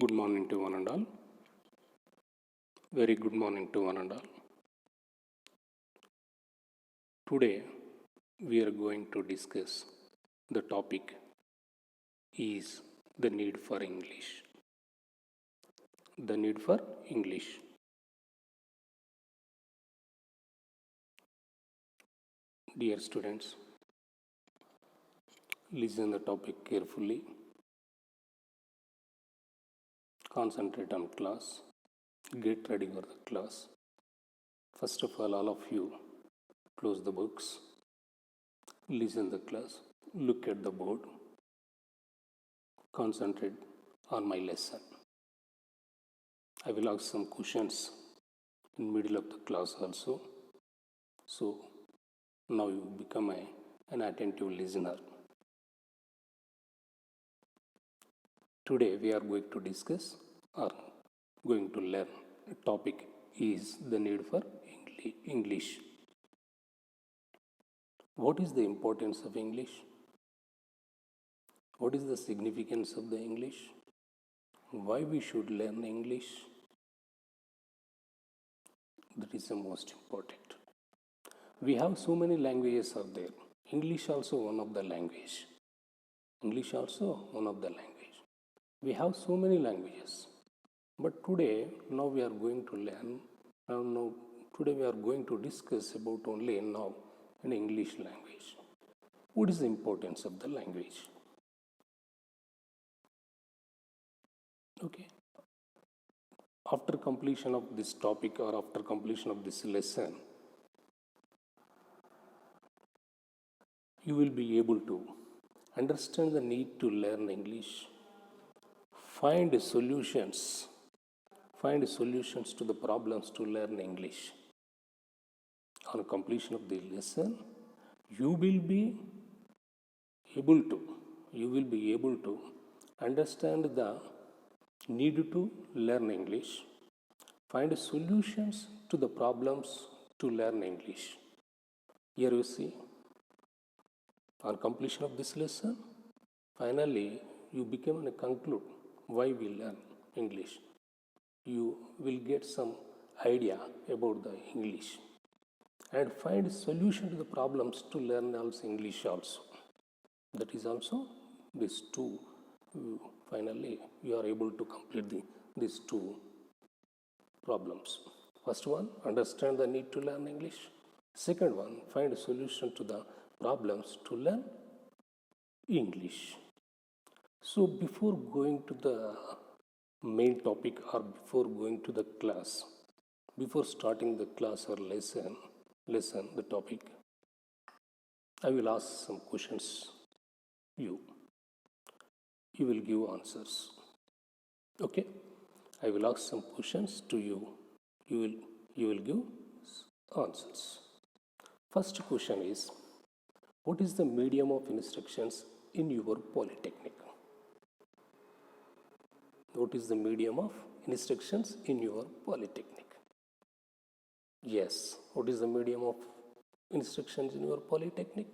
Good morning to one and all. Very good morning to one and all. Today we are going to discuss the topic is the need for English. The need for English. Dear students, listen the topic carefully. Concentrate on class. Get ready for the class. First of all of you close the books. Listen the class. Look at the board. Concentrate on my lesson. I will ask some questions in middle of the class also. So now you become an attentive listener. Today we are going to discuss or going to learn a topic is the need for English. What is the importance of English? What is the significance of the English? Why we should learn English? That is the most important. We have so many languages out there. English also one of the language. English also one of the language. We have so many languages. But today, now we are going to learn, today we are going to discuss about only now in English language. What is the importance of the language? Okay. After completion of this topic or after completion of this lesson, you will be able to understand the need to learn English, find solutions to the problems to learn English. On completion of the lesson, you will be able to understand the need to learn English, find solutions to the problems to learn English. Here you see, on completion of this lesson, finally you become and conclude why we learn English. You will get some idea about the English and find solution to the problems to learn also English also. That is also these two. Finally, you are able to complete these two problems. First one, understand the need to learn English. Second one, find a solution to the problems to learn English. So before going to the main topic or before going to the class, before starting the class or lesson, the topic, I will ask some questions. You will give answers. Okay? I will ask some questions to you. You will give answers. First question is, what is the medium of instructions in your polytechnic? What is the medium of instructions in your polytechnic? Yes. What is the medium of instructions in your polytechnic?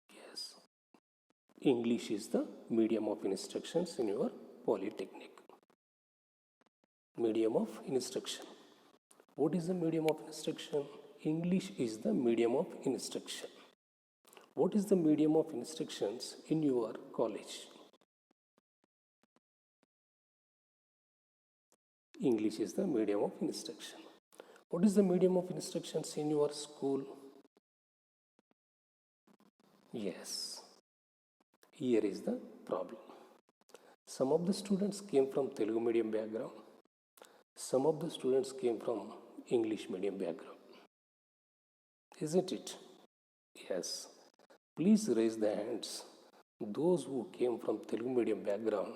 Yes. English is the medium of instructions in your polytechnic. Medium of instruction. What is the medium of instruction? English is the medium of instruction. What is the medium of instructions in your college? English is the medium of instruction. What is the medium of instructions in your school? Yes. Here is the problem. Some of the students came from Telugu medium background. Some of the students came from English medium background. Isn't it? Yes. Please raise the hands. Those who came from Telugu medium background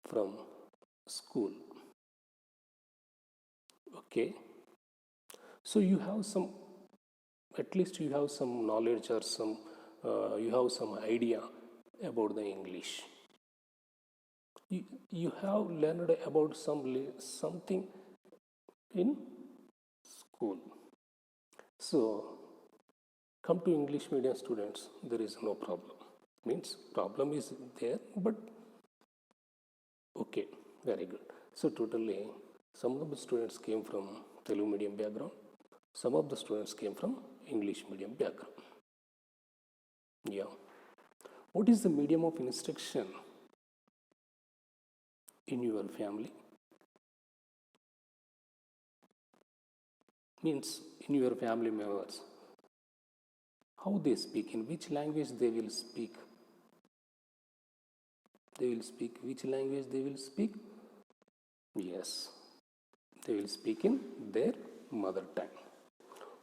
from school. Okay. So you have some, at least you have some knowledge or some, you have some idea about the English. You have learned about something in school. So come to English medium students, there is no problem. Means problem is there, but okay, Very good. So totally, some of the students came from Telugu medium background, some of the students came from English medium background. Yeah. What is the medium of instruction in your family? Means in your family members, how they speak, in which language they will speak. They will speak, which language they will speak? Yes, they will speak in their mother tongue.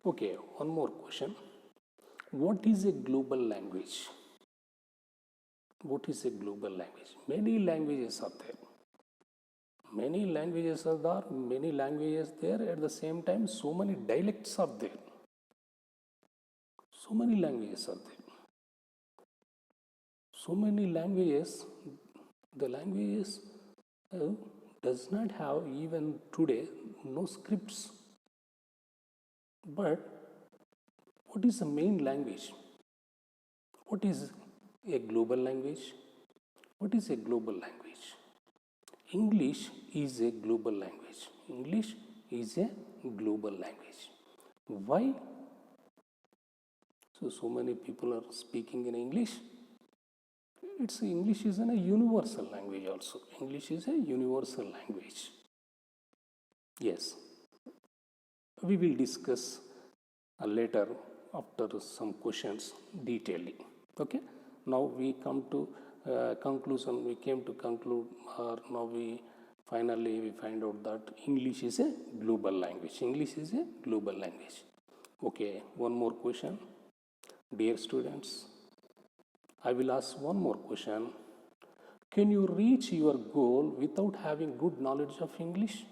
Okay, one more question. What is a global language? What is a global language? Many languages are there. Many languages are there, many languages there. At the same time, so many dialects are there. So many languages are there. So many languages, the languages does not have even today no scripts. But what is the main language? What is a global language? What is a global language? English is a global language. English is a global language. Why? So many people are speaking in English. English is a universal language also. English is a universal language. Yes. We will discuss later after some questions detailing. Okay. Now we come to conclusion. We came to conclude, or now we finally find out that English is a global language. English is a global language. Okay. One more question. Dear students, I will ask one more question. Can you reach your goal without having good knowledge of English?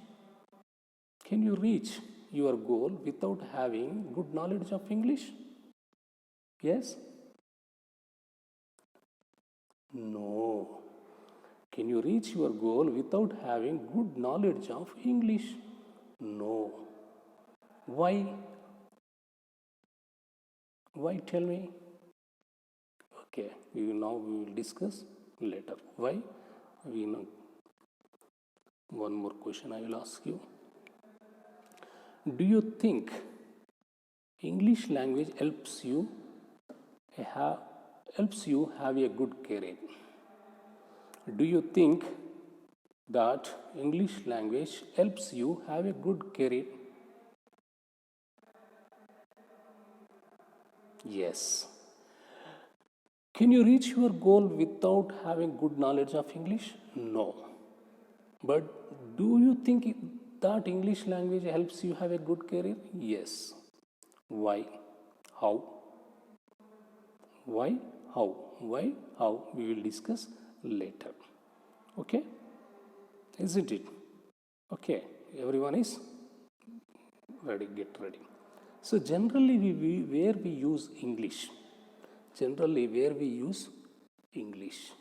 Can you reach your goal without having good knowledge of English? Yes? No. Can you reach your goal without having good knowledge of English? No. Why? Why? Tell me. Okay, we will discuss later. Why? We know. One more question I will ask you. Do you think English language helps you have a good career? Do you think that English language helps you have a good career? Yes. Can you reach your goal without having good knowledge of English? No. But do you think that English language helps you have a good career? Yes. Why? How? Why? How? Why? How? We will discuss later. Okay? Isn't it? Okay. Everyone is ready? Get ready. So generally where we use English. Generally where we use English.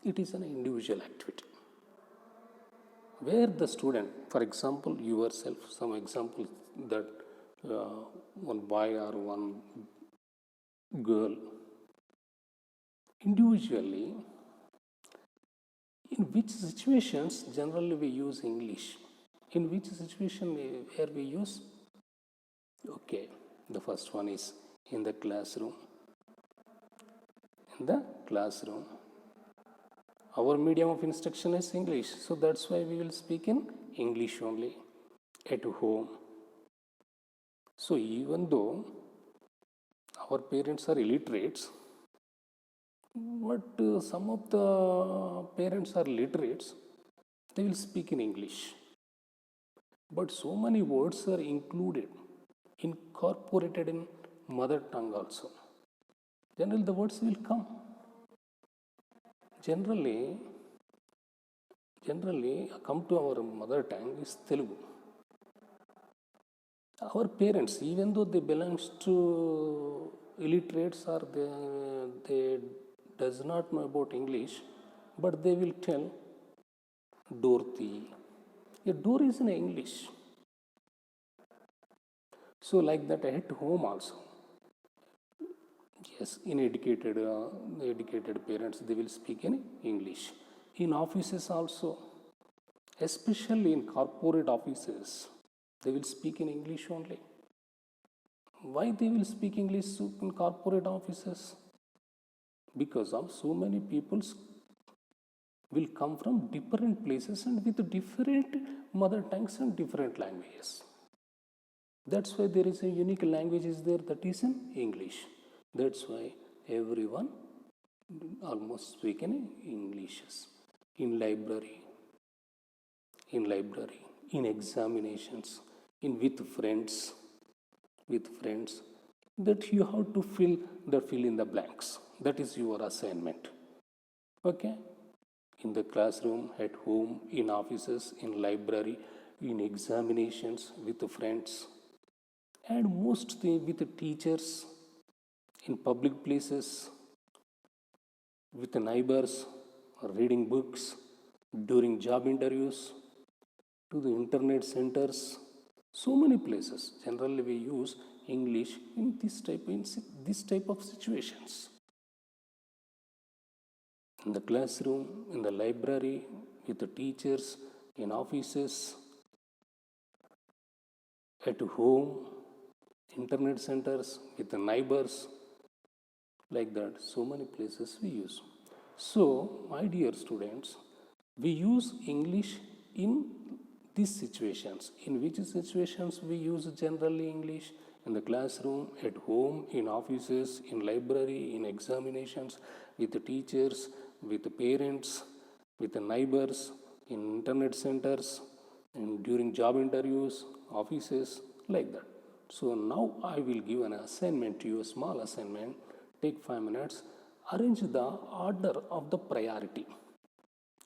It is an individual activity. Where the student, for example, yourself, some examples that one boy or one girl, individually, in which situations generally we use English? In which situation where we use? Okay, the first one is in the classroom. In the classroom. Our medium of instruction is English, so that's why we will speak in English only. At home. So even though our parents are illiterates, but some of the parents are literates, they will speak in English. But so many words are included, incorporated in mother tongue also. Generally, the words will come. Generally, come to our mother tongue is Telugu. Our parents, even though they belongs to illiterates or they does not know about English, but they will tell Dorothy. A door is in English. So like that at home also. Yes, in educated parents, they will speak in English. In offices also, especially in corporate offices, they will speak in English only. Why they will speak English in corporate offices? Because of so many peoples will come from different places and with different mother tongues and different languages. That's why there is a unique language is there, that is in English. That's why everyone almost speak in English. In library, in examinations, in with friends, that you have to fill in the blanks. That is your assignment. Okay? In the classroom, at home, in offices, in library, in examinations, with friends, and mostly with the teachers, in public places, with the neighbors, reading books, during job interviews, to the internet centers, so many places. Generally, we use English in this type of situations. In the classroom, in the library, with the teachers, in offices, at home, internet centers, with the neighbors, like that. So many places we use. So, my dear students, we use English in these situations. In which situations we use generally English? In the classroom, at home, in offices, in library, in examinations, with the teachers, with the parents, with the neighbors, in internet centers, and during job interviews, offices, like that. So now I will give an assignment to you, a small assignment. Take 5 minutes. Arrange the order of the priority.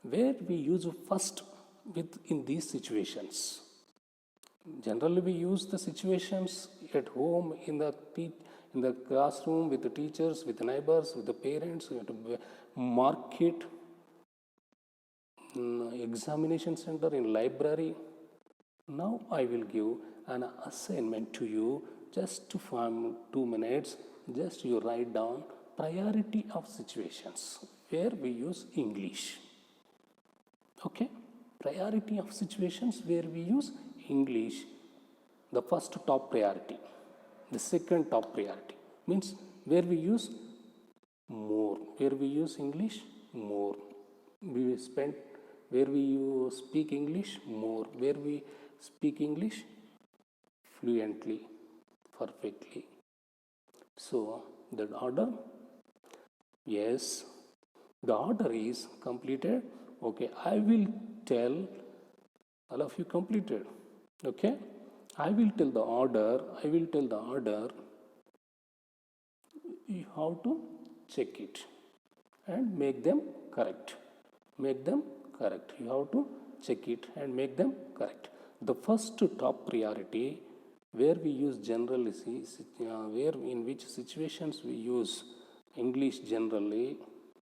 Where we use first in these situations. Generally, we use the situations at home, in the classroom, with the teachers, with the neighbors, with the parents, with the market, examination center, in library. Now I will give an assignment to you, just to form 2 minutes. Just you write down priority of situations where we use English. Okay? Priority of situations where we use English. The first top priority. The second top priority means where we use more. Where we use English more. We spend where we speak English more. Where we speak English fluently, perfectly. So that order, yes, the order is completed. Okay, I will tell all of you completed. Okay, I will tell the order. You have to check it and make them correct. Make them correct. You have to check it and make them correct. The first top priority where we use generally, where in which situations we use English generally,